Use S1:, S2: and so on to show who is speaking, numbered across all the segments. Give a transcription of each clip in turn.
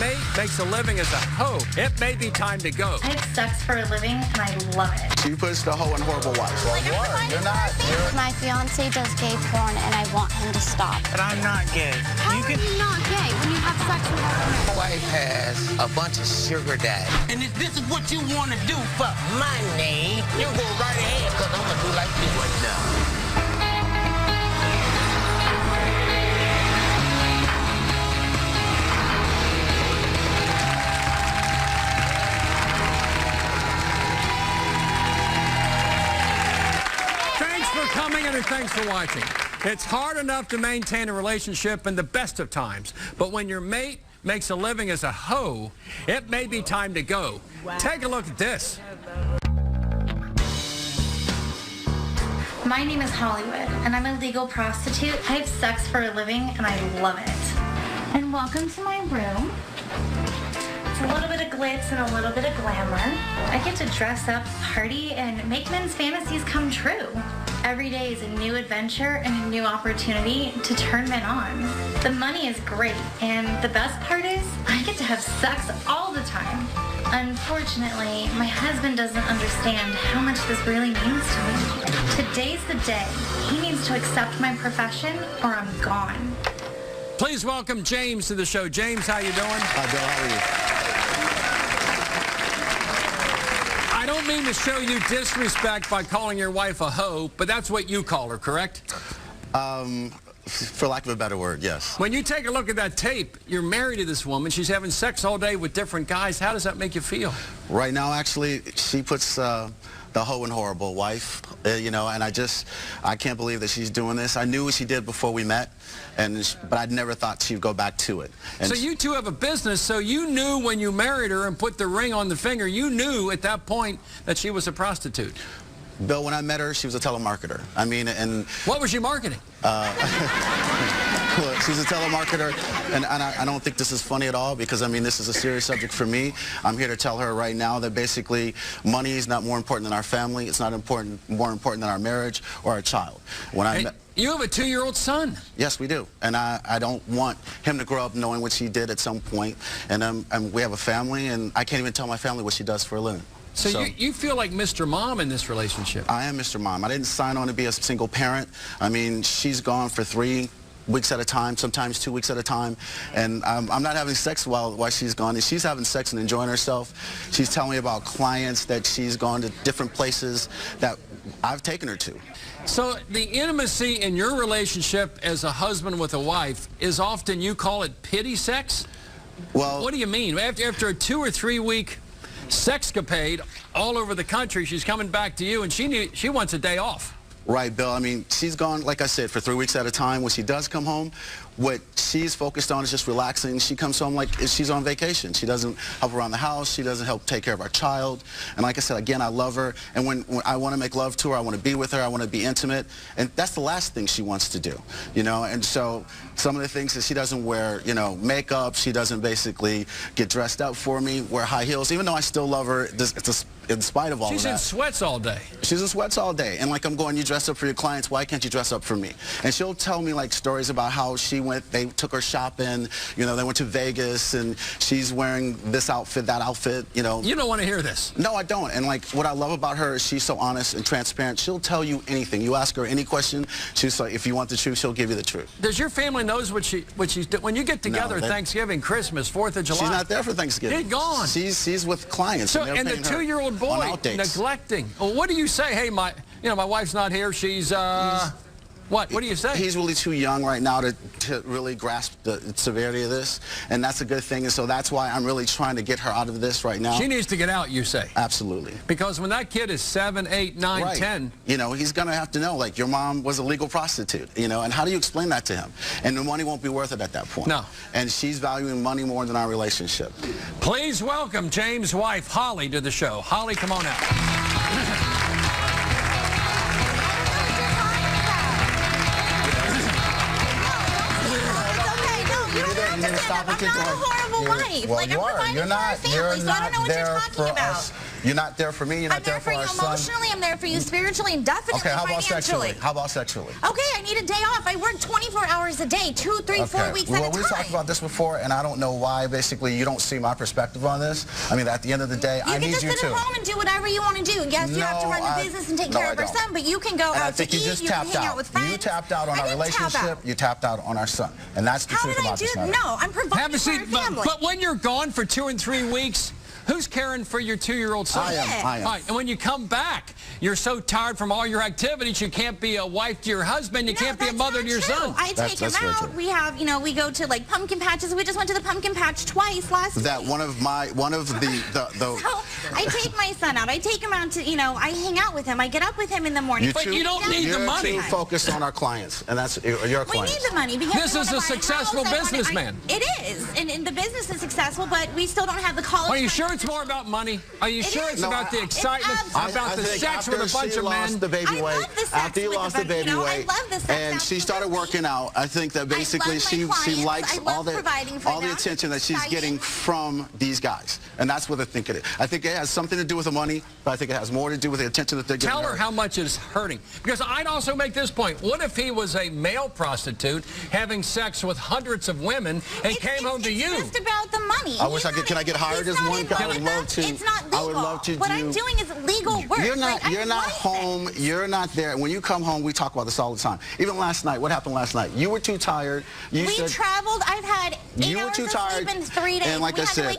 S1: mate makes a living as a hoe, it may be time to go.
S2: I have sex for a living, and I love it.
S3: She puts the hoe in horrible wife.
S4: Well, you're not.
S5: My fiance does gay porn, and I want him to stop.
S4: But I'm not gay.
S5: How are you not gay when you have sex with a woman?
S4: My wife has a bunch of sugar daddies. And if this is what you want to do for money, you go right ahead, because I'm going to do like this right now.
S1: Coming in, and thanks for watching. It's hard enough to maintain a relationship in the best of times, but when your mate makes a living as a hoe, it may be time to go. Wow. Take a look at this.
S2: My name is Hollywood, and I'm a legal prostitute. I have sex for a living, and I love it. And welcome to my room. It's a little bit of glitz and a little bit of glamour. I get to dress up, party, and make men's fantasies come true. Every day is a new adventure and a new opportunity to turn men on. The money is great, and the best part is I get to have sex all the time. Unfortunately, my husband doesn't understand how much this really means to me. Today's the day. He needs to accept my profession or I'm gone.
S1: Please welcome James to the show. James, how you doing?
S3: Hi, Bill. How are you?
S1: I don't mean to show you disrespect by calling your wife a hoe, but that's what you call her, correct?
S3: For lack of a better word, yes.
S1: When you take a look at that tape, you're married to this woman. She's having sex all day with different guys. How does that make you feel? Right
S3: now, actually, she puts the hoe in horrible wife, you know, and I can't believe that she's doing this. I knew what she did before we met, but I'd never thought she'd go back to it. And
S1: so you two have a business, so you knew when you married her and put the ring on the finger, you knew at that point that she was a prostitute.
S3: Bill, when I met her, she was a telemarketer. I mean, and...
S1: What was she marketing?
S3: She's a telemarketer, and I don't think this is funny at all because, I mean, this is a serious subject for me. I'm here to tell her right now that basically money is not more important than our family. It's not more important than our marriage or our child. When I met...
S1: You have a 2-year-old son.
S3: Yes, we do. And I don't want him to grow up knowing what she did at some point. And we have a family, and I can't even tell my family what she does for a living.
S1: So you feel like Mr. Mom in this relationship?
S3: I am Mr. Mom. I didn't sign on to be a single parent. I mean, she's gone for 3 weeks at a time, sometimes 2 weeks at a time, and I'm not having sex while she's gone, and she's having sex and enjoying herself. She's telling me about clients that she's gone to different places that I've taken her to.
S1: So the intimacy in your relationship as a husband with a wife is often, you call it pity sex?
S3: Well,
S1: what do you mean? After a 2 or 3 week sexcapade all over the country, she's coming back to you and she wants a day off.
S3: Right, Bill. I mean, she's gone, like I said, for 3 weeks at a time. When she does come home, what she's focused on is just relaxing. She comes home like she's on vacation. She doesn't help around the house. She doesn't help take care of our child. And like I said, again, I love her. And when I want to make love to her, I want to be with her. I want to be intimate. And that's the last thing she wants to do, you know. And so some of the things that she doesn't wear, you know, makeup. She doesn't basically get dressed up for me, wear high heels, even though I still love her. In spite of all of that.
S1: She's in sweats all day.
S3: She's in sweats all day. And like I'm going, you dress up for your clients, why can't you dress up for me? And she'll tell me like stories about how they took her shopping, you know, they went to Vegas and she's wearing this outfit, that outfit, you know.
S1: You don't want to hear this.
S3: No, I don't. And like what I love about her is she's so honest and transparent. She'll tell you anything. You ask her any question, she's like, if you want the truth, she'll give you the truth.
S1: Does your family knows what she's doing? When you get together, no, Thanksgiving, Christmas, 4th of July.
S3: She's not there for Thanksgiving.
S1: She's gone.
S3: She's with clients.
S1: So, and the 2-year-old boy neglecting. Well, what do you say? Hey, my wife's not here. She's what do you say?
S3: He's really too young right now to really grasp the severity of this, and that's a good thing. And so that's why I'm really trying to get her out of this right now.
S1: She needs to get out, you say?
S3: Absolutely.
S1: Because when that kid is 7, 8, 9,
S3: right.
S1: 10,
S3: you know, he's gonna have to know, like, your mom was a legal prostitute, you know, and how do you explain that to him? And the money won't be worth it at that point.
S1: No.
S3: And she's valuing money more than our relationship.
S1: Please welcome James' wife, Holly, to the show. Holly, come on out.
S5: I'm not a horrible wife.
S4: Well,
S5: like,
S4: you
S5: I'm
S4: are.
S5: providing for our family, so I don't know what you're talking about.
S3: You're not there for me. You're not there for our son.
S6: I'm there for you emotionally. I'm there for you spiritually and definitely
S3: Okay, how about
S6: financially.
S3: sexually? How about sexually?
S6: Okay, I need a day off. I work 24 hours a day, 2, 3, 4 weeks at a time.
S3: Well, we talked about this before, and I don't know why. Basically, you don't see my perspective on this. I mean, at the end of the day, I need you too.
S6: You can just sit at home and do whatever you want to do. Yes, you have to run the business and take care of our son, but you can go out to eat. You can hang out with friends.
S3: You tapped out on our relationship. You tapped out on our son, and that's the truth about this matter.
S6: No, I'm providing for our family.
S1: But when you're gone for 2 and 3 weeks, who's caring for your 2-year-old son?
S3: I am.
S1: All right, and when you come back, you're so tired from all your activities, you can't be a wife to your husband, you can't be a mother to your son.
S6: I take him out. We have, we go to like pumpkin patches. We just went to the pumpkin patch twice last week.
S3: That one of the
S6: So I take my son out. I take him out to, I hang out with him. I get up with him in the morning.
S1: But you don't need the money.
S3: You're too focused on our clients, and that's your clients.
S6: We need the money because
S1: this is a successful businessman.
S6: It is, and the business is successful, but we still don't have the college.
S1: Are you sure it's more about money? Are you sure it's about the excitement, about the sex with a bunch of men?
S3: After you lost the baby weight, and she started working out, I think that basically she likes all the attention that she's getting from these guys, and that's what I think it is. I think it has something to do with the money, but I think it has more to do with the attention that they're getting.
S1: Tell her how much it's hurting, because I'd also make this point. What if he was a male prostitute having sex with hundreds of women and came home to you?
S6: It's just about the money.
S3: I wish I could. Can I get hired as one guy? I would love to.
S6: It's not legal.
S3: I would love to.
S6: What I'm doing is legal work.
S3: You're not home. You're not there. When you come home, we talk about this all the time. Even last night. What happened last night? You were too tired.
S6: We traveled. I've had 8 hours of sleep in 3 days.
S3: And like I said,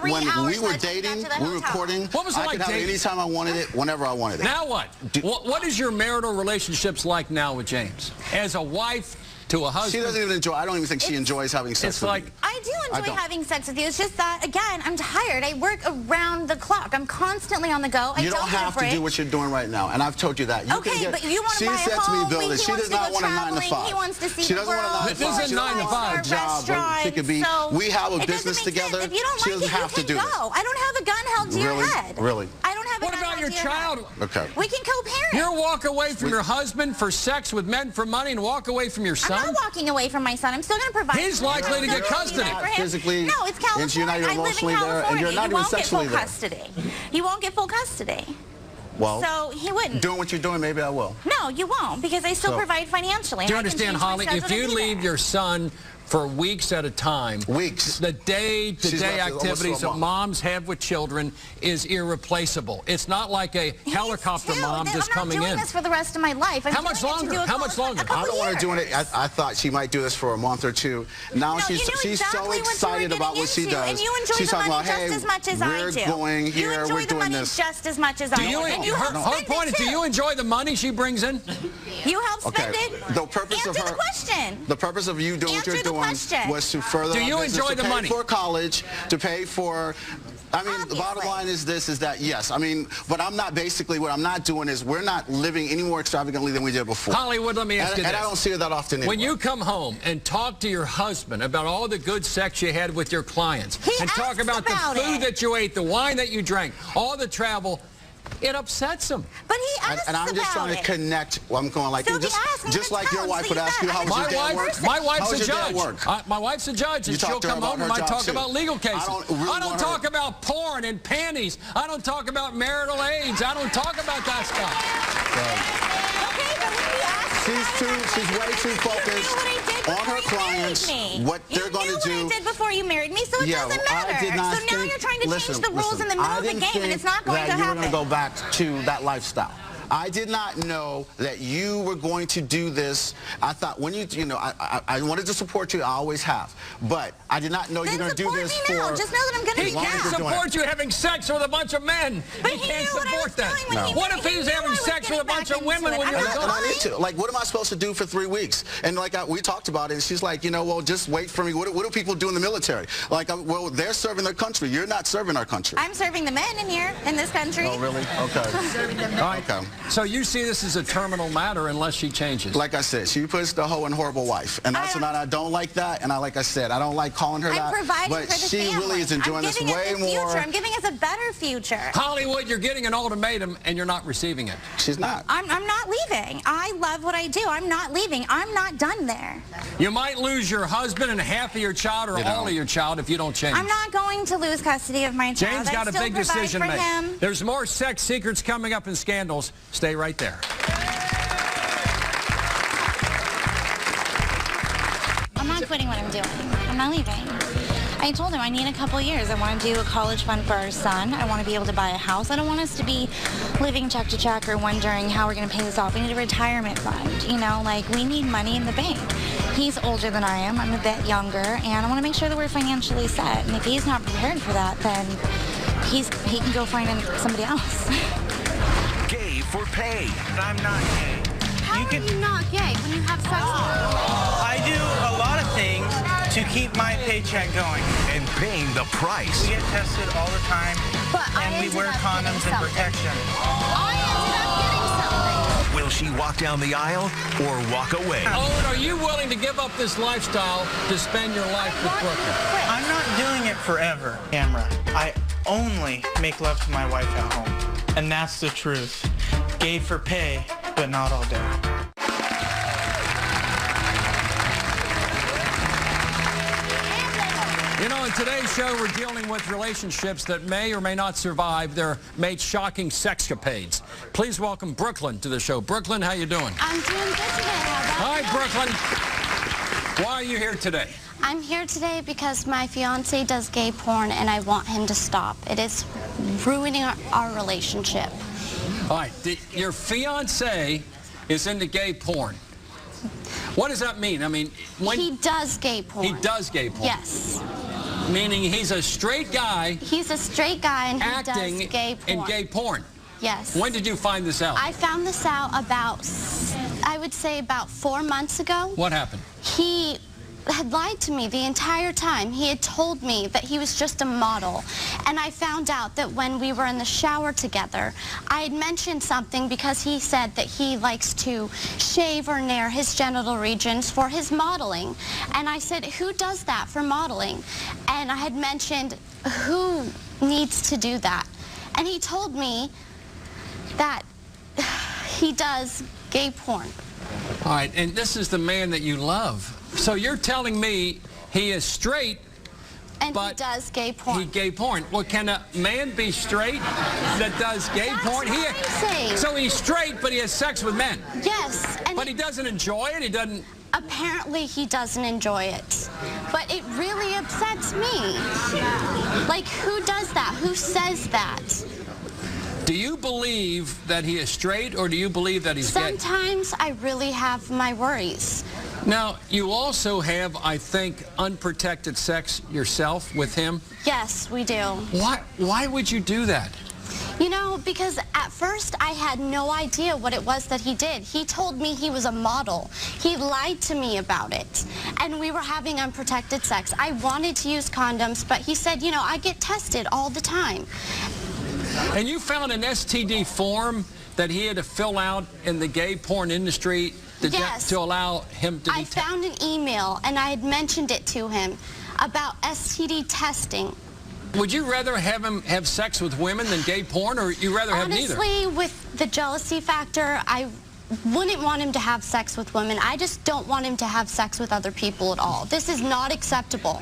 S3: when we were dating, we were courting.
S1: What was it like
S3: I could have it anytime I wanted it, whenever I wanted it.
S1: Now what? What is your marital relationships like now with James? As a wife to a husband?
S3: She doesn't even enjoy. I don't even think she enjoys having sex with me.
S6: I do enjoy having sex with you. It's just that, again, I'm tired. I work around the clock. I'm constantly on the go.
S3: You don't have to do what you're doing right now, and I've told you that.
S6: Okay, but you want to buy a home.
S3: She does not want a 9 to 5.
S6: He wants to see
S3: She doesn't want a 9 to 5.
S1: This is a 9 to 5
S3: job. She could be. We have a business together.
S6: If you don't like it, you can go. I don't have a gun held to your head.
S3: Really?
S6: I don't have a gun held to your head.
S1: What about your child?
S3: Okay.
S6: We can co-parent.
S1: You walk away from your husband for sex with men for money and walk away from your son?
S6: I'm not walking away from my son. I'm still going to provide.
S1: He's likely to get custody.
S3: Physically,
S6: no, it's California.
S3: And you're not even emotionally there, and you're not even sexually there.
S6: You won't get full custody.
S3: Well,
S6: so he wouldn't.
S3: Doing what you're doing, maybe I will.
S6: No, you won't, because I still provide financially.
S1: Do you understand, Holly? If you leave your son for weeks at a time, the day-to-day activities that moms have with children is irreplaceable. It's not like a helicopter mom just coming in.
S6: I'm not doing this for the rest of my life.
S1: How much longer? How much longer?
S3: I don't want to do it. I thought she might do this for a month or two. Now she's so excited about what she does.
S6: And you enjoy
S3: she's
S6: the
S3: talking
S6: money
S3: about, hey,
S6: just as much as I do.
S3: we're going here, we're doing this.
S6: Just as much as I do.
S1: Her point is, do you enjoy the money she brings in?
S6: You help spend it.
S3: The purpose of her.
S6: Answer the question.
S3: The purpose of you doing what you're doing was to further
S1: do you enjoy the money?
S3: To pay for college, to pay for. I mean, the bottom line is that yes. I mean, but I'm not basically what I'm not doing is we're not living any more extravagantly than we did before.
S1: Hollywood, let me ask you this.
S3: And I don't see it that often anymore.
S1: When you come home and talk to your husband about all the good sex you had with your clients, and talk about the food that you ate, the wine that you drank, all the travel, it upsets him.
S6: But he asks
S3: and I'm just trying to connect. I'm going like just like your wife would ask you how was your day at work.
S1: My wife's a judge. My wife's a judge, and she'll come home and might talk about legal cases. I don't talk about porn and panties. I don't talk about marital aids. I don't talk about that stuff.
S3: She's way too focused on her clients, what they're going to do.
S6: You knew what I did before you married me, so it doesn't matter. So now you're trying to change the rules in the middle of the game, and it's not going to happen.
S3: You were going to go back to that lifestyle. I did not know that you were going to do this. I thought when I wanted to support you. I always have. But I did not know you were going to do this for...
S6: Just know that I'm going to
S1: He can't support you having sex with a bunch of men.
S6: But
S1: he can't support that.
S6: What
S1: if he's having sex with a bunch of women when you're gone?
S3: And I need to. Like, what am I supposed to do for 3 weeks? And like we talked about it, and she's like, well, just wait for me. What do people do in the military? Like, well, they're serving their country. You're not serving our country.
S6: I'm serving the men in here, in this country.
S3: Oh, really? Okay.
S1: All right.
S3: Okay.
S1: So you see this as a terminal matter unless she changes?
S3: Like I said, she puts the hoe in horrible wife. And that's what I don't like that. And like I said, I don't like calling her that.
S6: I'm providing for the
S3: she
S6: family.
S3: really is enjoying this way more.
S6: I'm giving us a better future.
S1: Hollywood, you're getting an ultimatum and you're not receiving it.
S3: She's not.
S6: I'm not leaving. I love what I do. I'm not leaving. I'm not done there.
S1: You might lose your husband and half of your child or all of your child if you don't change.
S6: I'm not going to lose custody of my child.
S1: Jane's got a big decision to make.
S6: Him.
S1: There's more sex secrets coming up in Scandals. Stay right there.
S2: I'm not quitting what I'm doing. I'm not leaving. I told him I need a couple years. I want to do a college fund for our son. I want to be able to buy a house. I don't want us to be living check to check or wondering how we're going to pay this off. We need a retirement fund. You know, like, we need money in the bank. He's older than I am. I'm a bit younger, and I want to make sure that we're financially set. And if he's not prepared for that, then he can go find somebody else.
S7: Gay for pay. I'm not gay.
S2: How are you not gay when you have sex with her?
S8: I do a lot of things to keep my paycheck going.
S7: And paying the price.
S8: We get tested all the time, and we wear condoms and protection.
S2: I ended up getting something.
S7: Will she walk down the aisle or walk away?
S1: Owen, are you willing to give up this lifestyle to spend your life with Brooklyn?
S8: I'm not doing it forever, Camera. I only make love to my wife at home. And that's the truth. Gay for pay, but not all day.
S1: You know, in today's show, we're dealing with relationships that may or may not survive their mate's shocking sexcapades. Please welcome Brooklyn to the show. Brooklyn, how you doing?
S5: I'm doing good today. How about you?
S1: Hi, Brooklyn. Why are you here today?
S5: I'm here today because my fiance does gay porn and I want him to stop. It is ruining our relationship.
S1: All right, your fiance is into gay porn. What does that mean? I mean,
S5: he does gay porn.
S1: He does gay porn?
S5: Yes.
S1: Meaning he's a straight guy.
S5: He's a straight guy and he
S1: acting
S5: does gay porn.
S1: in gay porn.
S5: Yes.
S1: When did you find this out?
S5: I found this out about, I would say about 4 months ago.
S1: What happened?
S5: He had lied to me the entire time. He had told me that he was just a model. And I found out that when we were in the shower together, I had mentioned something because he said that he likes to shave or nair his genital regions for his modeling. And I said, who does that for modeling? And I had mentioned, who needs to do that? And he told me that he does gay porn.
S1: All right, and this is the man that you love. So you're telling me he is straight,
S5: and
S1: but
S5: he does gay porn.
S1: He gay porn. Well, can a man be straight that does gay porn?
S5: That's what I'm saying.
S1: So he's straight, but he has sex with men.
S5: Yes.
S1: But he doesn't enjoy it? He doesn't...
S5: Apparently he doesn't enjoy it. But it really upsets me. Like, who does that? Who says that?
S1: Do you believe that he is straight, or do you believe that he's gay?
S5: Sometimes I really have my worries.
S1: Now, you also have, I think, unprotected sex yourself with him?
S5: Yes, we do.
S1: Why would you do that?
S5: You know, because at first I had no idea what it was that he did. He told me he was a model. He lied to me about it. And we were having unprotected sex. I wanted to use condoms, but he said, you know, I get tested all the time.
S1: And you found an STD form that he had to fill out in the gay porn industry to allow him to be
S5: I found an email, and I had mentioned it to him about STD testing.
S1: Would you rather have him have sex with women than gay porn, or you rather have neither?
S5: Honestly, with the jealousy factor, I wouldn't want him to have sex with women. I just don't want him to have sex with other people at all. This is not acceptable.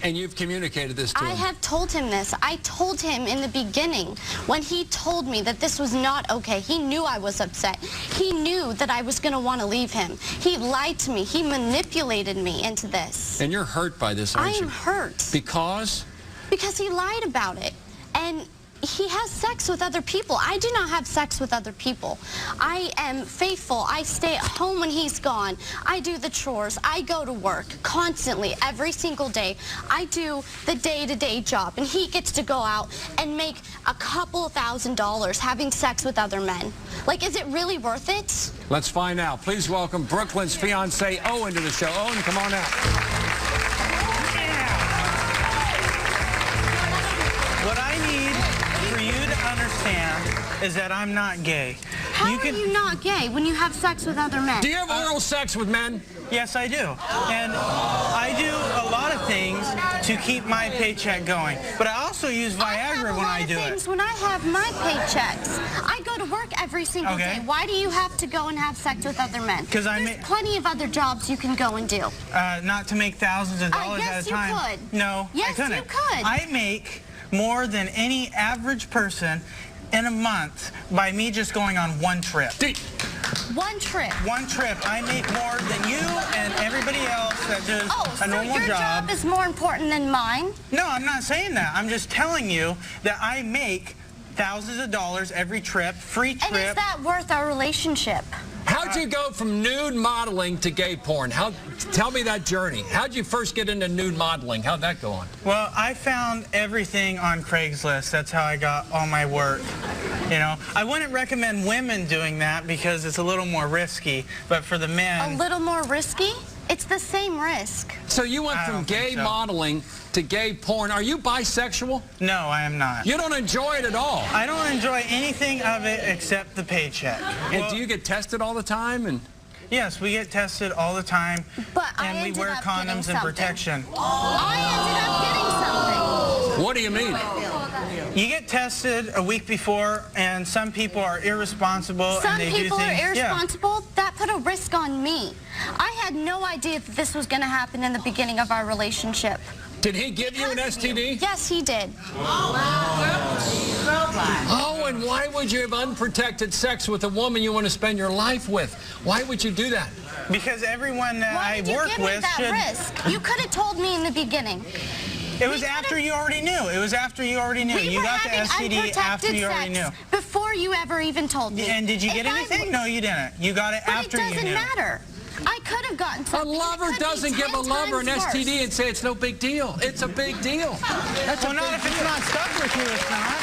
S1: And you've communicated this to him?
S5: I have told him this. I told him in the beginning when he told me that this was not okay. He knew I was upset. He knew that I was going to want to leave him. He lied to me. He manipulated me into this.
S1: And you're hurt by this, aren't you?
S5: I am hurt.
S1: Because?
S5: Because he lied about it. And he has sex with other people. I do not have sex with other people. I am faithful. I stay at home when he's gone. I do the chores. I go to work constantly, every single day. I do the day-to-day job, and he gets to go out and make a couple of $1,000s having sex with other men. Like, is it really worth it?
S1: Let's find out. Please welcome Brooklyn's fiancé, Owen, to the show. Owen, come on out.
S8: What I need for you to understand is that I'm not gay.
S5: How are you not gay when you have sex with other men?
S1: Do you have oral sex with men?
S8: Yes, I do. And I do a lot of things to keep my paycheck going. But I also use Viagra when I do it.
S5: When I have my paychecks, I go to work every single day. Why do you have to go and have sex with other men?
S8: Because
S5: There's plenty of other jobs you can go and do.
S8: Not to make thousands of dollars at a time.
S5: Yes, you could.
S8: No,
S5: yes,
S8: I couldn't.
S5: You could.
S8: I make more than any average person in a month by me just going on one trip.
S5: One trip.
S8: One trip. I make more than you and everybody else that does a normal
S5: your job is more important than mine?
S8: No, I'm not saying that. I'm just telling you that I make thousands of dollars every trip, free trip.
S5: And is that worth our relationship?
S1: How'd you go from nude modeling to gay porn? Tell me that journey. How'd you first get into nude modeling? How'd that go on?
S8: Well, I found everything on Craigslist. That's how I got all my work. You know, I wouldn't recommend women doing that because it's a little more risky, but for the men...
S5: A little more risky? It's the same risk.
S1: So you went from gay modeling to gay porn. Are you bisexual?
S8: No, I am not.
S1: You don't enjoy it at all?
S8: I don't enjoy anything of it except the paycheck.
S1: And do you get tested all the time?
S8: Yes, we get tested all the time. And we wear condoms and protection.
S5: I ended up getting something.
S1: What do you mean?
S8: You get tested a week before, and some people are irresponsible and they do things.
S5: Some people are irresponsible. That put a risk on me. I had no idea that this was going to happen in the beginning of our relationship.
S1: Did he give you an STD?
S5: Yes, he did.
S1: Oh, and why would you have unprotected sex with a woman you want to spend your life with? Why would you do that?
S8: Because everyone that I work with should...
S5: risk? You could have told me in the beginning.
S8: It was after you already knew. It was after you already knew. You got the STD after you already knew.
S5: Before you ever even told me.
S8: And did you get anything? No, you didn't. You got it after you knew.
S5: But it doesn't matter. I could have gotten something.
S1: A lover doesn't give a lover an STD and say it's no big deal. It's a big deal.
S8: Well, not if it's not stuck with you, it's not.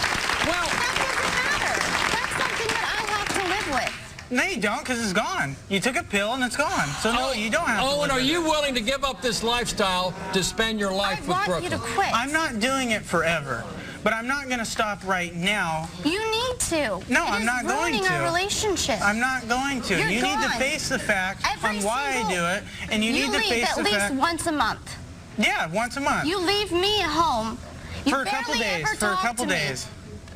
S1: Well,
S5: that doesn't matter. That's something that I have to live with.
S8: No, you don't, because it's gone. You took a pill and it's gone. So no, you don't have to live
S1: and are you willing to give up this lifestyle to spend your life with Brooklyn?
S5: I want you to quit.
S8: I'm not doing it forever. But I'm not going to stop right now.
S5: You need to.
S8: No, I'm not going to.
S5: It's ruining our relationship.
S8: I'm not going to. You need to face the fact on why I do it, and you need to face the fact.
S5: You leave at least once a month.
S8: Yeah, once a month.
S5: You leave me at home.
S8: For a couple days. For a couple days.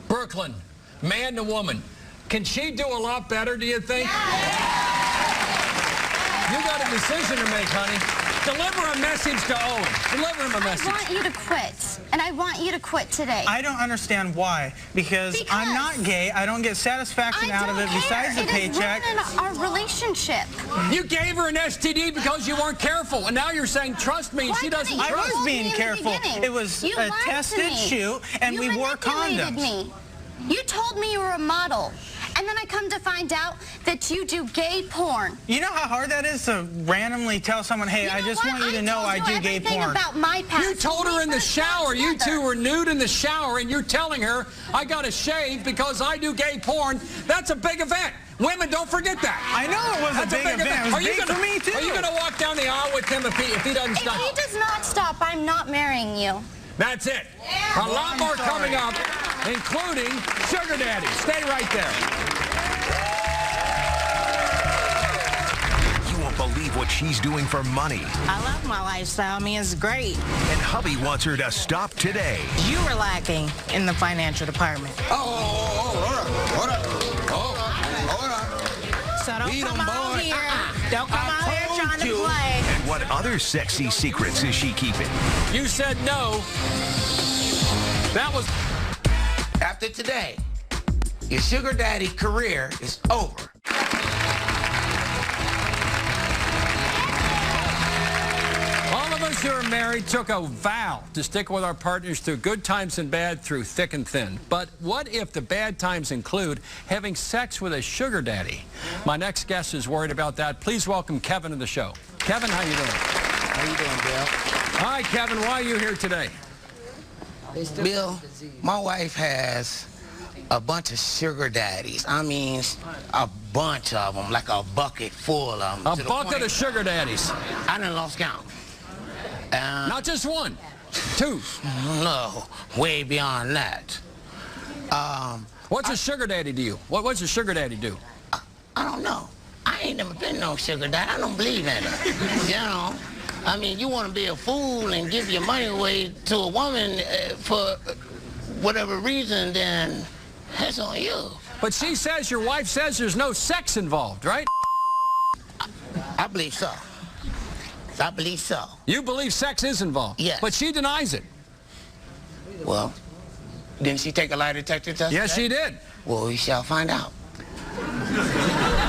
S1: Brooklyn, man to woman, can she do a lot better, do you think? You got a decision to make, honey. Deliver a message to Owen. Deliver him a message.
S5: I want you to quit, and I want you to quit today.
S8: I don't understand why. Because I'm not gay. I don't get satisfaction out of it besides the paycheck.
S5: It is ruining our relationship.
S1: You gave her an STD because you weren't careful, and now you're saying, trust me, and she doesn't trust.
S8: I was being careful. It was a tested shoot, and we wore condoms.
S5: Me. You told me you were a model. And then I come to find out that you do gay porn.
S8: You know how hard that is to randomly tell someone, hey, I just want you to know I do gay porn.
S5: About my past.
S1: You told her in the shower. You two were nude in the shower, and you're telling her, I got to shave because I do gay porn. That's a big event. Women, don't forget that.
S8: I know it was a big event. It was big for me, too.
S1: Are you going to walk down the aisle with him if he doesn't stop?
S5: If he does not stop, I'm not marrying you.
S1: That's it. A lot more coming up, including Sugar Daddy. Stay right there.
S7: You won't believe what she's doing for money.
S9: I love my lifestyle. I mean, it's great.
S7: And hubby wants her to stop today.
S9: You were lacking in the financial department.
S4: Hold up.
S9: So don't come out here. Don't come out here trying to play.
S7: And what other sexy secrets is she keeping?
S1: You said no. That was...
S4: After today, your sugar daddy career is over.
S1: All of us who are married took a vow to stick with our partners through good times and bad, through thick and thin. But what if the bad times include having sex with a sugar daddy? My next guest is worried about that. Please welcome Kevin to the show. Kevin, how you doing?
S4: How you doing, Bill?
S1: Hi, Kevin. Why are you here today?
S4: Bill, my wife has a bunch of sugar daddies. I mean, a bunch of them, like a bucket full of them.
S1: A bucket of sugar daddies?
S4: I done lost count.
S1: Not just one, two.
S4: No, way beyond that.
S1: What's a sugar daddy to you? What's a sugar daddy do?
S4: I don't know. I ain't never been no sugar daddy. I don't believe in it. You know? I mean, you want to be a fool and give your money away to a woman for whatever reason, then that's on you.
S1: But she says, your wife says there's no sex involved, right?
S4: I believe so. I believe so.
S1: You believe sex is involved?
S4: Yes.
S1: But she denies it.
S4: Well, didn't she take a lie detector test?
S1: Yes, she did.
S4: Well, we shall find out.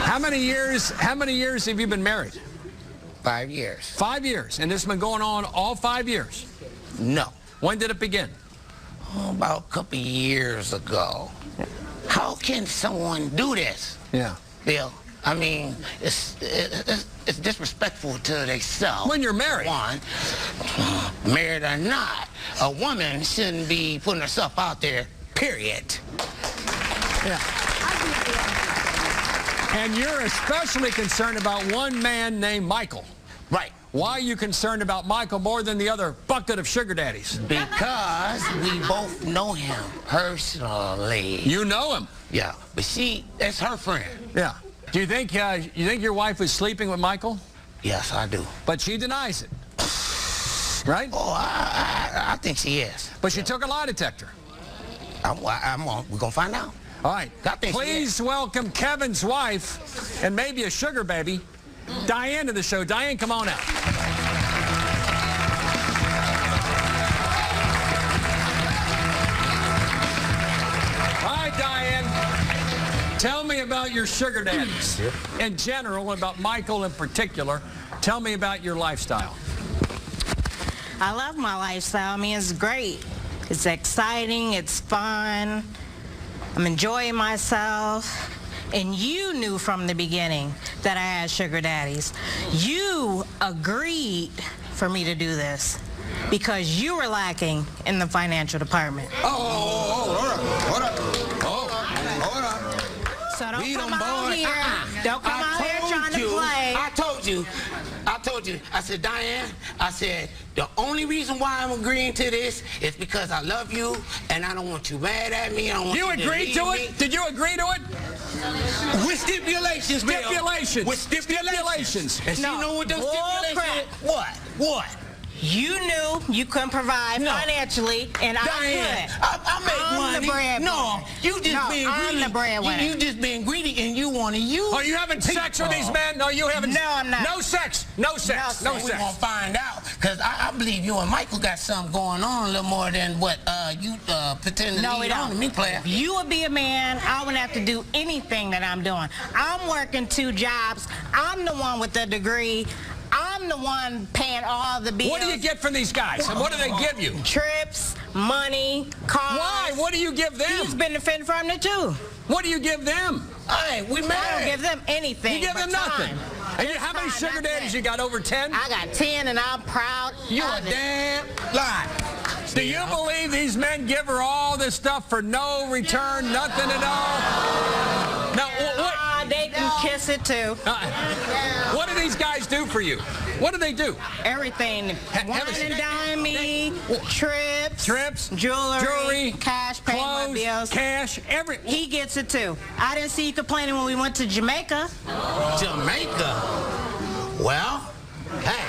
S1: How many years have you been married?
S4: 5 years.
S1: 5 years. And this has been going on all 5 years?
S4: No.
S1: When did it begin?
S4: Oh, about a couple years ago. How can someone do this?
S1: Yeah.
S4: Bill, I mean, it's disrespectful to themselves.
S1: When you're married.
S4: One, married or not, a woman shouldn't be putting herself out there, period.
S1: Yeah. And you're especially concerned about one man named Michael.
S4: Right.
S1: Why are you concerned about Michael more than the other bucket of sugar daddies?
S4: Because we both know him personally.
S1: You know him?
S4: Yeah, but that's her friend.
S1: Yeah. Do you think your wife was sleeping with Michael?
S4: Yes, I do.
S1: But she denies it. Right?
S4: Oh, I think she is.
S1: But she took a lie detector.
S4: We're gonna find out.
S1: All right. Please welcome Kevin's wife and maybe a sugar baby, Diane, to the show. Diane, come on out. All right, Diane. Tell me about your sugar daddies. In general, about Michael in particular. Tell me about your lifestyle.
S9: I love my lifestyle. I mean, it's great. It's exciting. It's fun. I'm enjoying myself. And you knew from the beginning that I had sugar daddies. You agreed for me to do this because you were lacking in the financial department.
S4: Hold up.
S9: So don't come out here. Don't come out here trying to play.
S4: I told you. I said, Diane, I said, the only reason why I'm agreeing to this is because I love you and I don't want you mad at me. I don't want you
S1: agreed to it? Did you agree to it?
S4: With stipulations, Bill.
S1: Stipulations.
S4: With stipulations. And
S9: No.
S4: you know what those stipulations?
S9: Crap.
S4: What?
S9: You knew you couldn't provide financially, and
S4: Diane,
S9: I
S4: I make money.
S9: The breadwinner.
S4: No, you just being
S9: I'm
S4: greedy.
S9: the breadwinner.
S4: You just being greedy and you want to use.
S1: Are you having sex with these men? No, you haven't.
S9: No, I'm not.
S1: No sex. No sex. No
S4: We're
S1: sex.
S4: going to find out. Because I believe you and Michael got something going on a little more than what you pretend to lead on to me, player.
S9: If you would be a man, I wouldn't have to do anything that I'm doing. I'm working 2 jobs. I'm the one with the degree. I'm the one paying all the bills.
S1: What do you get from these guys? And what do they give you?
S9: Trips, money, cars.
S1: Why? What do you give them?
S9: He's benefiting from it too.
S1: What do you give them?
S4: Hey, we married.
S9: I don't give them anything.
S1: You give them nothing. And how many
S9: Time,
S1: sugar
S9: that's
S1: daddies
S9: it.
S1: you got? Over 10?
S9: I got 10 and I'm proud.
S4: You
S9: of
S4: a
S9: it.
S4: damn lie.
S1: Do you believe these men give her all this stuff for no return, nothing at all? Now,
S9: They can kiss it too.
S1: what do these guys do for you? What do they do?
S9: Everything. Wine and dine me, trips, jewelry, cash, pay my
S1: clothes,
S9: bills.
S1: cash, everything.
S9: He gets it too. I didn't see you complaining when we went to Jamaica.
S4: Jamaica? Well, hey,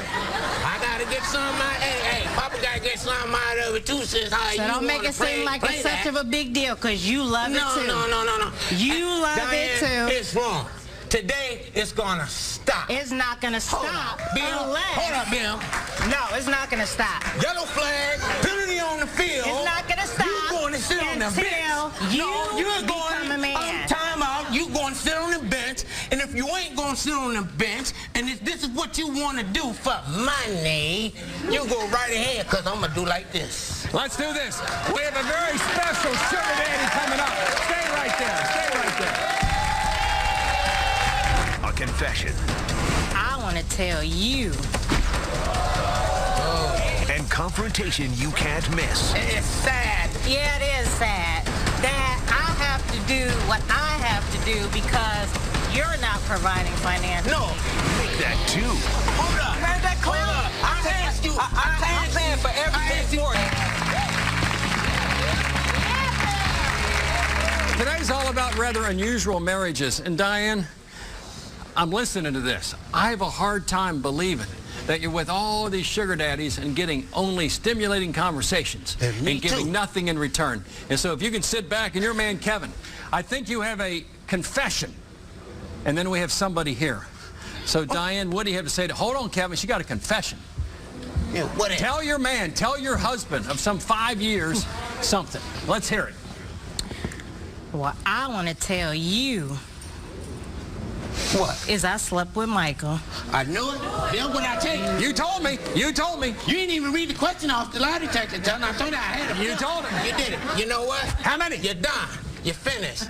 S4: I gotta get some of my, hey, Papa gotta get some out of it too, since how
S9: So don't make it seem like it's such of a big deal, because you love it too.
S4: No.
S9: You love it too.
S4: It's wrong. Today, it's gonna stop.
S9: It's not gonna stop.
S4: Hold up, Bill.
S9: No, it's not gonna stop.
S4: Yellow flag, penalty on the field.
S9: It's not gonna stop.
S4: You're going to sit on the bench.
S9: You're become a man.
S4: Time out. You're going to sit on the bench. And if you ain't going to sit on the bench, and if this is what you want to do for money, you go right ahead, because I'm going to do like this.
S1: Let's do this. We have a very special sugar daddy coming up. Stay right there. Stay right there.
S7: A confession.
S9: I want to tell you.
S7: And confrontation you can't miss.
S4: It's sad.
S9: Yeah, it is sad that I have to do what I have to do because you're not providing financially.
S4: No.
S7: Make that too.
S4: Hold up.
S9: You heard that, Clown?
S4: Hold up. I'm paying for everything for you.
S1: Today's all about rather unusual marriages. And Diane, I'm listening to this. I have a hard time believing that you're with all these sugar daddies and getting only stimulating conversations and giving nothing in return. And so if you can sit back, and your man Kevin, I think you have a confession, and then we have somebody here. So Diane, what do you have to say to, hold on Kevin, she got a confession.
S4: Yeah, what is?
S1: Tell your man, tell your husband of some 5 years something. Let's hear it.
S9: Well, I want to tell you.
S4: What?
S9: Is I slept with Michael.
S4: I knew it. Bill, what I tell you?
S1: You told me. You told me.
S4: You didn't even read the question off the lie detector, John. I told you I had it.
S1: You told him.
S4: You did it. You know what?
S1: How many?
S4: You're done. You're finished.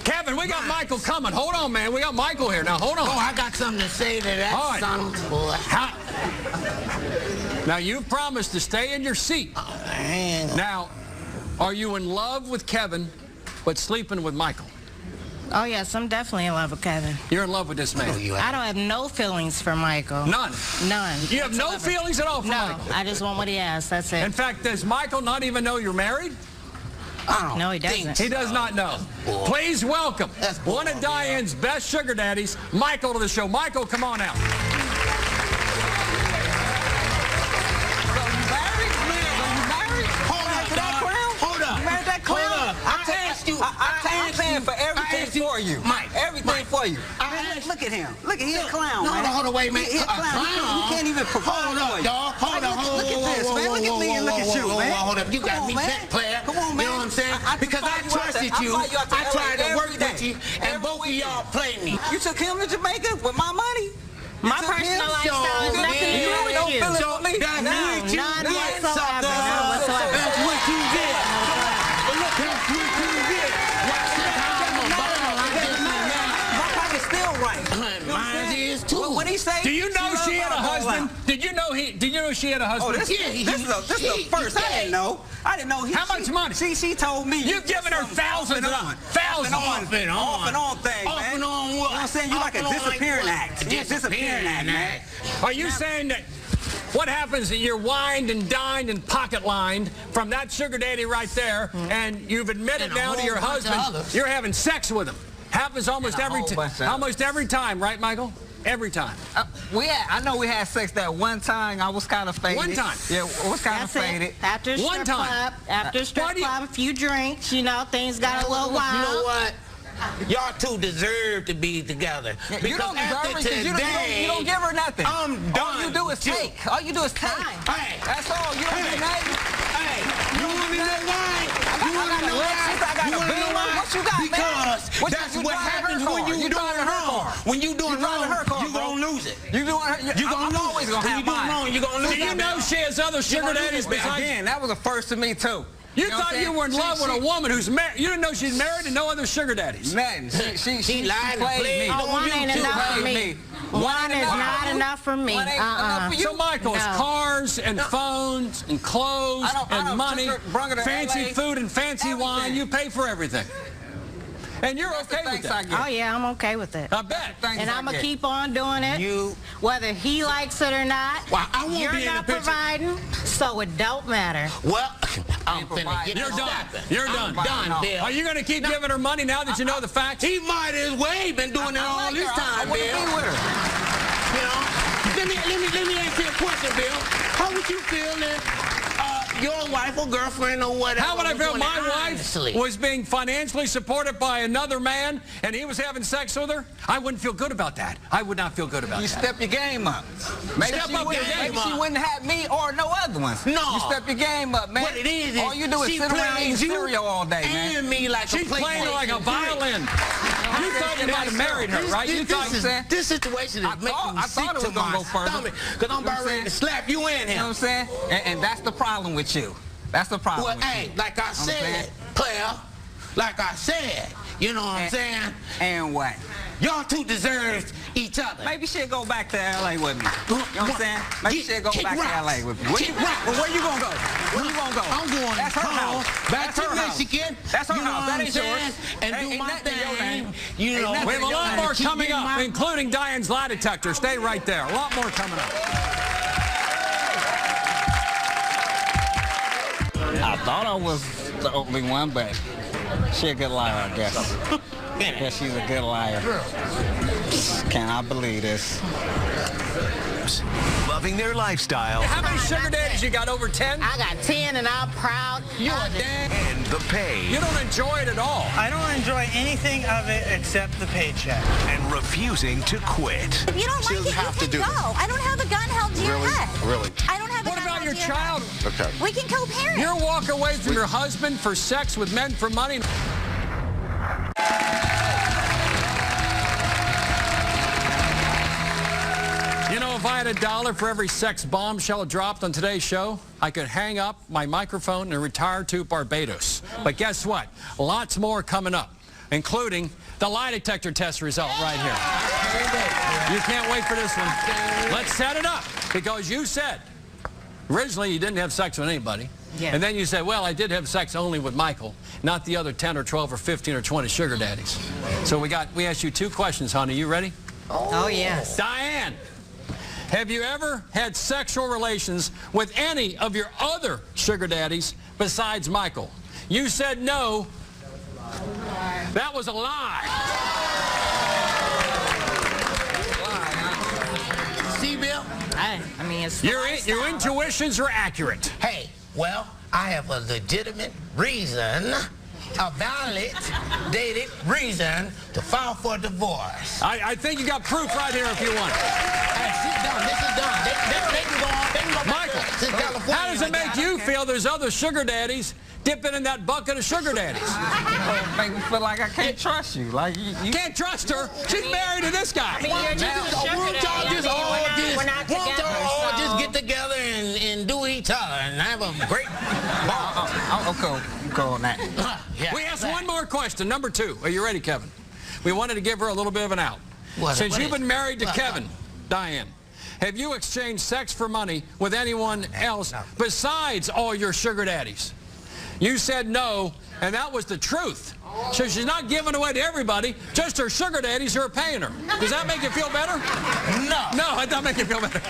S1: Kevin, we got Michael coming. Hold on, man. We got Michael here. Now, hold on.
S4: Oh, I got something to say to that son of a boy.
S1: Now, you've promised to stay in your seat. Now, are you in love with Kevin, but sleeping with Michael?
S9: Oh, yes, I'm definitely in love with Kevin.
S1: You're in love with this man?
S9: I don't have no feelings for Michael.
S1: None?
S9: None.
S1: You have no feelings at all for Michael?
S9: No, I just want what he has. That's it.
S1: In fact, does Michael not even know you're married?
S9: No, he doesn't.
S1: He does not know. Please welcome one of Diane's best sugar daddies, Michael, to the show. Michael, come on out.
S10: I'm paying for everything for you.
S4: Mike,
S10: everything for you. Look at him. Look at him. He's a clown, man.
S4: Hold on, wait, man.
S10: He's a clown. You can't even provide for you.
S4: Dog. Hold on.
S10: Look at this, man. Look at me and look at you, man.
S4: Hold up. You got me bent, player.
S10: Come on, man.
S4: You know what I'm saying? Because I trusted you. I tried to work with you, and both of y'all played me.
S10: You took him to Jamaica with my money?
S9: My personal lifestyle has nothing to do with you.
S10: None
S9: whatsoever.
S4: That's what you did. That's what you did.
S10: My pocket's still right.
S4: Mine is too.
S10: What he say?
S1: Do you know she had a husband? Did you know she had a husband?
S10: Oh, this is the first. I didn't know.
S1: How much money?
S10: She told me.
S1: You've given her thousands of dollars. Thousands.
S10: Off and on thing, man.
S4: Off and on what?
S10: You know what I'm saying? You like a disappearing act. Disappearing act, man.
S1: Are you saying that what happens is you're wined and dined and pocket lined from that sugar daddy right there, and you've admitted now to your husband you're having sex with him? Happens almost every time, right, Michael? Every time.
S10: I know we had sex that one time. I was kind of faded.
S1: One time.
S10: Yeah, it was kind of faded.
S9: After strip club, a few drinks, you know, things got a little wild.
S4: You know what? Y'all two deserve to be together.
S10: You don't deserve it because you don't give her nothing.
S4: I'm done.
S10: All you do is take. All you do is take.
S4: Hey.
S10: That's all. You don't do nothing.
S4: Hey, you want to know why? You want to know why?
S10: What you got,
S4: because that's what happens when you doing wrong. When you doing wrong, you gonna lose it.
S10: You always gonna have mine.
S4: You gonna lose it.
S1: Do you know she has other sugar daddies besides?
S10: Again, that was a first to me too.
S1: You thought you were in love with a woman who's married. You didn't know she's married to no other sugar daddies.
S10: Nothing. She lied and played me.
S9: Oh, one ain't enough for me. One is not enough for me.
S1: So, Michael, it's cars and phones and clothes and money, fancy food and fancy wine. You pay for everything. And you're okay with that?
S9: Oh, yeah, I'm okay with it.
S1: I bet.
S9: And I'm going to keep on doing it, whether he likes it or not.
S4: Well, I won't
S9: You're
S4: be in
S9: not
S4: the picture.
S9: providing, so it don't matter.
S4: Well, I'm finna get
S1: You're done. You're done.
S4: Done, Bill.
S1: Are you going to keep giving her money now that you know the facts?
S4: He might as well been doing it all this time, Bill. You know, let me ask you a question, Bill. How would you feel if your wife or girlfriend or whatever?
S1: How would I feel my wife was being financially supported by another man and he was having sex with her? I wouldn't feel good about that. I would not feel good about that.
S10: You step your game up. Maybe she wouldn't have me or no other ones.
S4: No.
S10: You step your game up, man.
S4: What it is
S10: all you do is sit around eating cereal all day, man.
S4: And me like
S1: she's playing her like a violin. You thought you might have married her, right? You thought
S4: this situation is making me sick to my stomach because I'm about ready to slap you in here.
S10: You know what I'm saying? And that's the problem with you. That's the problem.
S4: Well, hey, like I said, player, like I said, you know what I'm saying?
S10: And what?
S4: Y'all two deserve each other.
S10: Maybe she'll go back to L.A. with me. You know what I'm saying? Maybe she'll go back to L.A. with me. Where you gonna go? Where you gonna go?
S4: I'm going
S10: That's her house.
S4: Back to Michigan.
S10: That's her house. That ain't yours.
S4: And do my thing. You know,
S1: we have a lot more coming up, including Diane's lie detector. Stay right there. A lot more coming up.
S11: A
S10: thought I was the only one, but she's a good liar, I guess. Yes, she's a good liar. Cannot believe this.
S7: Loving their lifestyle.
S1: How many sugar daddies you got? Over 10?
S9: I got 10 and I'm proud.
S1: You a dad.
S7: And the pay.
S1: You don't enjoy it at all.
S8: I don't enjoy anything of it except the paycheck.
S7: And refusing to quit.
S6: If you don't like it, you can go. I don't have a gun held to your head.
S3: Really?
S6: I don't have a
S1: What
S6: gun
S1: about
S6: held
S1: your
S6: to your
S1: child?
S6: head.
S3: Okay.
S6: We can co-parent.
S1: You're walking away from your husband for sex with men for money. You know, if I had $1 for every sex bombshell dropped on today's show, I could hang up my microphone and retire to Barbados. But guess what? Lots more coming up, including the lie detector test result right here. You can't wait for this one. Let's set it up, because you said originally you didn't have sex with anybody.
S9: Yes.
S1: And then you said, well, I did have sex only with Michael, not the other 10 or 12 or 15 or 20 sugar daddies. So we asked you 2 questions, honey. You ready?
S9: Oh, yes.
S1: Diane, have you ever had sexual relations with any of your other sugar daddies besides Michael? You said no. That was a lie.
S4: See, Bill?
S9: I mean, it's
S1: Your intuitions are accurate.
S4: Hey, well, I have a legitimate reason, a validated reason to file for divorce.
S1: I think you got proof right here if you want.
S4: Hey, sit down. This is done. They can go on. They can go back to California.
S1: How does it make you feel there's other sugar daddies dipping in that bucket of sugar daddies?
S10: Oh, make me feel like I can't trust you. Like you
S1: Can't trust her. She's married to this guy.
S9: you're just a sugar daddy. We're not together,
S4: just get together and do each other and have a great
S10: I'll go on that.
S4: Yeah,
S1: We asked one more question, number 2. Are you ready, Kevin? We wanted to give her a little bit of an out. Since you've been married to Kevin, Diane, have you exchanged sex for money with anyone else besides all your sugar daddies? You said no, and that was the truth. So she's not giving away to everybody, just her sugar daddies who are paying her. Does that make you feel better?
S4: No.
S1: No, it doesn't make you feel better.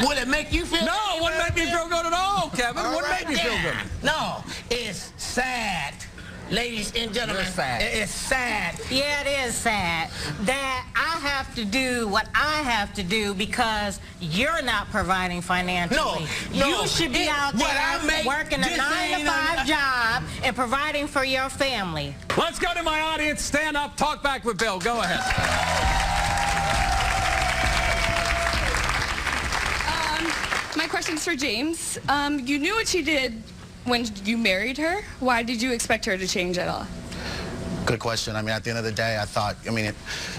S4: Will it make you feel
S1: No, it wouldn't make me feel good at all, Kevin. It wouldn't make me feel good.
S4: No, it's sad. Ladies and gentlemen, it's sad.
S9: Yeah, it is sad that I have to do what I have to do because you're not providing financially.
S4: No.
S9: You should be out there working a 9-to-5 job and providing for your family.
S1: Let's go to my audience. Stand up, talk back with Bill. Go ahead.
S11: My question's for James. You knew what she did when you married her. Why did you expect her to change at all?
S3: Good question. I mean, at the end of the day, I thought, I mean,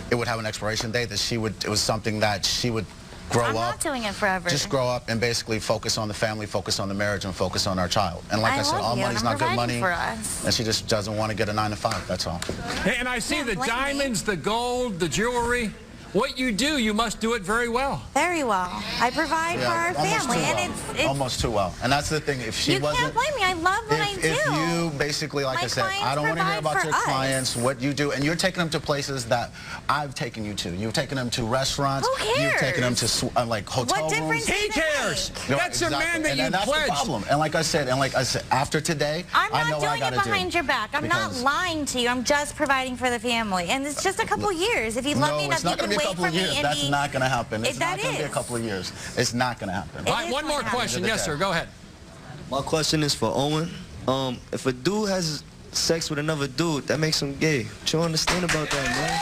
S3: it would have an expiration date, that it was something that she would grow up.
S6: I'm not doing it forever.
S3: Just grow up and basically focus on the family, focus on the marriage, and focus on our child. And like I said, all money's not good money. And she just doesn't want to get a 9-to-5, that's all.
S1: And I see the diamonds, the gold, the jewelry. What you do, you must do it very well.
S6: Very well. I provide for our family, and it's
S3: almost too well. And that's the thing. If she wasn't,
S6: you can't blame me. I love what I do.
S3: If you basically, like I said, I don't want to hear about your clients, what you do, and you're taking them to places that I've taken you to. You've taken them to restaurants.
S6: Who cares?
S3: You've taken them to like hotel rooms.
S1: He cares. That's a man that you
S3: that's
S1: pledged.
S3: the problem. And like I said, after today,
S6: I'm
S3: I know
S6: not doing it behind your back. I'm not lying to you. I'm just providing for the family, and it's just a couple years. If you love me enough, you can wait for me and
S3: That's not going to happen. It's not
S6: that
S3: going to be a couple of years. It's not going to happen.
S1: All right, one more question. Yes, sir. Go ahead.
S12: My question is for Owen. If a dude has sex with another dude, that makes him gay. What you understand about that, man?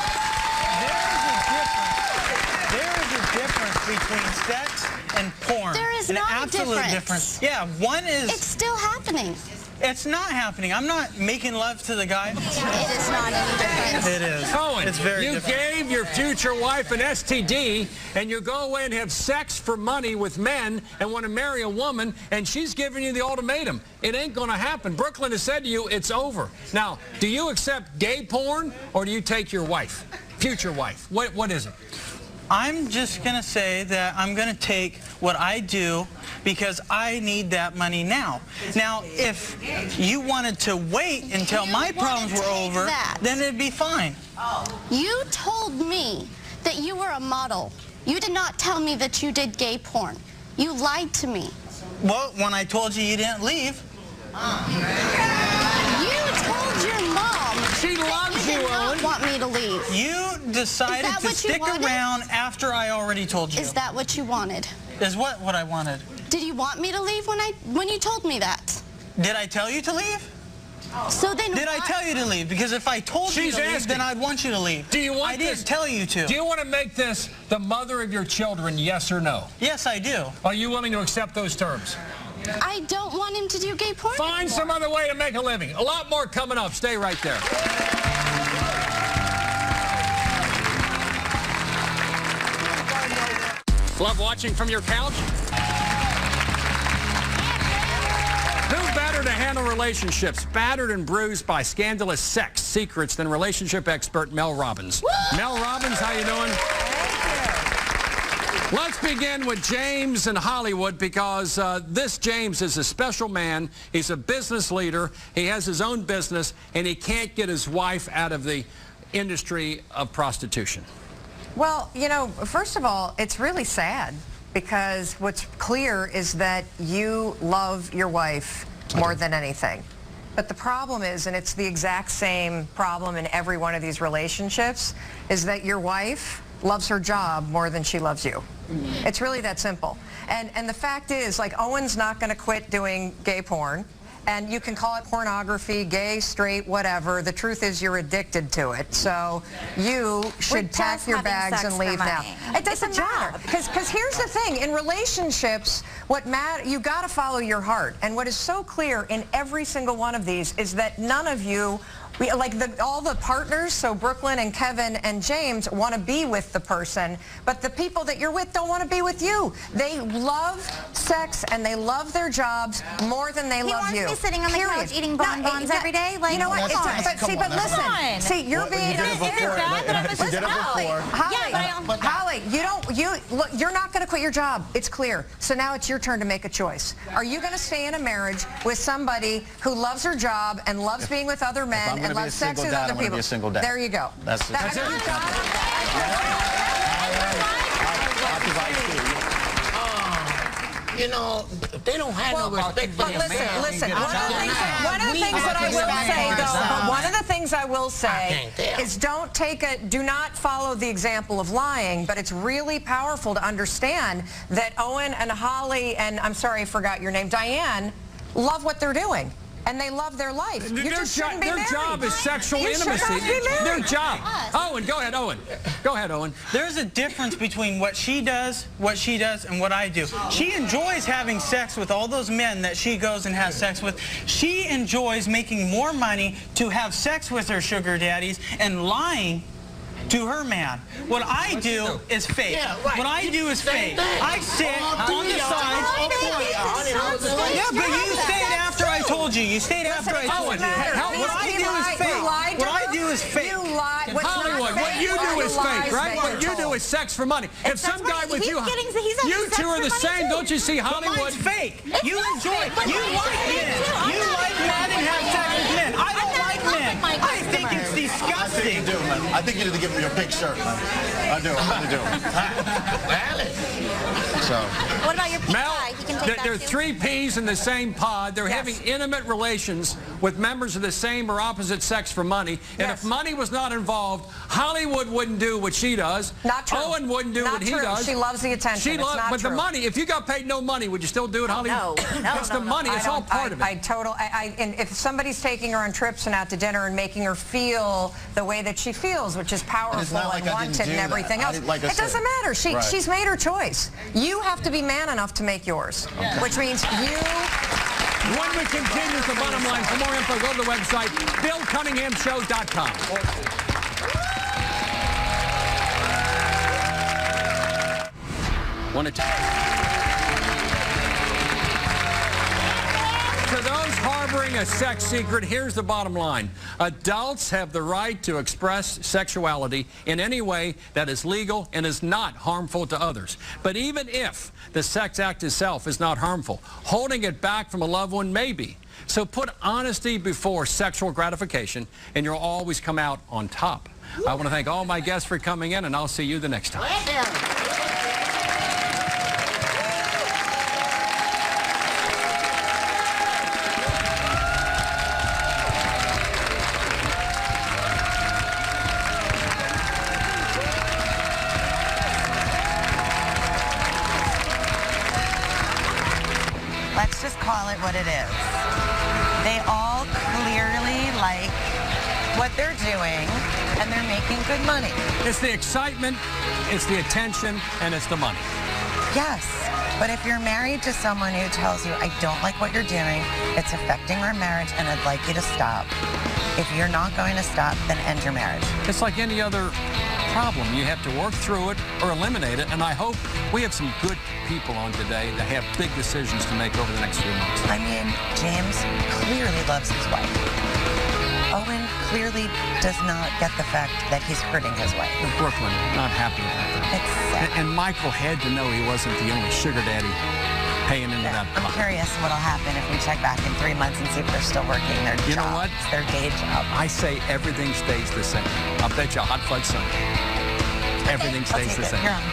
S8: There is a difference between sex and porn.
S6: There is not a difference.
S8: Yeah, one is...
S6: It's still happening.
S8: It's not happening. I'm not making love to the guy.
S6: It is not any different.
S8: It is.
S1: Owen,
S8: it's very different.
S1: You gave your future wife an STD, and you go away and have sex for money with men and want to marry a woman, and she's giving you the ultimatum. It ain't going to happen. Brooklyn has said to you, it's over. Now, do you accept gay porn, or do you take your wife, future wife? What is it?
S8: I'm just going to say that I'm going to take what I do because I need that money now. Now, if you wanted to wait until my problems were over, then it'd be fine.
S5: You told me that you were a model. You did not tell me that you did gay porn. You lied to me.
S8: Well, when I told you you didn't leave,
S5: You told your mom.
S1: She loves you, Owen.
S5: Want me to leave?
S8: You decided to stick around after I already told you.
S5: Is that what you wanted?
S8: Is what I wanted.
S5: Did you want me to leave when you told me that?
S8: Did I tell you to leave?
S5: So then
S8: Did I tell you to leave? Because if I told you to leave, then I'd want you to leave.
S1: Do you want
S8: I didn't tell you to.
S1: Do you want to make this the mother of your children, yes or no?
S8: Yes, I do.
S1: Are you willing to accept those terms?
S5: I don't want him to do gay porn
S1: Find
S5: anymore.
S1: some other way to make a living. A lot more coming up. Stay right there. Love watching from your couch? Who's better to handle relationships, battered and bruised by scandalous sex secrets, than relationship expert Mel Robbins? Mel Robbins, how you doing? Let's begin with James in Hollywood, because this James is a special man. He's a business leader. He has his own business, and he can't get his wife out of the industry of prostitution.
S13: Well, you know, first of all, it's really sad, because what's clear is that you love your wife more than anything. But the problem is, and it's the exact same problem in every one of these relationships, is that your wife loves her job more than she loves you. It's really that simple. And the fact is, like, Owen's not going to quit doing gay porn. And you can call it pornography, gay, straight, whatever. The truth is you're addicted to it. So you should pack your bags and leave now. It doesn't matter. Because here's the thing. In relationships, you've got to follow your heart. And what is so clear in every single one of these is that none of you, all the partners, so Brooklyn and Kevin and James, want to be with the person, but the people that you're with don't want to be with you. They love sex and they love their jobs more than they love you.
S6: He wants me sitting on the couch eating bonbons every day. Like,
S13: you know what? But listen. See, you're being. Holly, you're not going to quit your job. It's clear. So now it's your turn to make a choice. Are you going to stay in a marriage with somebody who loves her job and loves being with other men and loves sex with other people? There you go.
S3: That's it.
S4: You know, they don't have no respect for their man.
S13: Listen, one of the things that I will say, though, one of the things I will say is do not follow the example of lying, but it's really powerful to understand that Owen and Holly and, I'm sorry, I forgot your name, Diane, love what they're doing. And they love their life.
S1: Their job is sexual intimacy. Their job. Owen, go ahead, Owen. Go ahead, Owen.
S8: There's a difference between what she does, and what I do. She enjoys having sex with all those men that she goes and has sex with. She enjoys making more money to have sex with her sugar daddies and lying to her man. What I do is fake. What I do is fake. I sit on the side. Yeah, but you stayed after I told you. You stayed after I told you. What I do is fake. What I do is fake.
S1: Hollywood, what you do is fake, right? What you do is sex for money. If some guy with you two are the same, don't you see Hollywood?
S8: Mine's fake. You enjoy it. You like men. You like men and have sex with men. I don't like men. I think it's disgusting.
S3: I think you need to give him your pink shirt, man. I do. So.
S6: What about your pink tie? He can take that
S1: there are
S6: too.
S1: 3 peas in the same pod. They're having intimate relations with members of the same or opposite sex for money. And if money was not involved, Hollywood wouldn't do what she does.
S13: Not true.
S1: Owen wouldn't do what he does.
S13: She loves the attention.
S1: But the money, if you got paid no money, would you still do it, Hollywood?
S13: No.
S1: It's the money. It's all part of it.
S13: And if somebody's taking her on trips and out to dinner and making her feel the way that she feels, which is powerful and wanted and everything else, it doesn't matter. She's made her choice. You have to be man enough to make yours, which means you...
S1: When we continue with the bottom line, for more info, go to the website, BillCunninghamShow.com. To those harboring a sex secret, here's the bottom line. Adults have the right to express sexuality in any way that is legal and is not harmful to others. But even if the sex act itself is not harmful, holding it back from a loved one may be. So put honesty before sexual gratification, and you'll always come out on top. I want to thank all my guests for coming in, and I'll see you the next time.
S14: what it is. They all clearly like what they're doing, and they're making good money.
S1: It's the excitement, it's the attention, and it's the money.
S14: Yes, but if you're married to someone who tells you, I don't like what you're doing, it's affecting our marriage, and I'd like you to stop. If you're not going to stop, then end your marriage.
S1: It's like any other problem. You have to work through it or eliminate it, and I hope we have some good people on today that have big decisions to make over the next few months.
S14: I mean, James clearly loves his wife. Owen clearly does not get the fact that he's hurting his wife.
S1: Brooklyn, not happy about that.
S14: It's sad.
S1: And Michael had to know he wasn't the only sugar daddy paying into that pot.
S14: I'm curious what'll happen if we check back in 3 months and see if they're still working their jobs.
S1: You know what?
S14: Their day job.
S1: I say everything stays the same. I'll bet you a hot fudge sundae. Everything stays the same.
S14: You're on.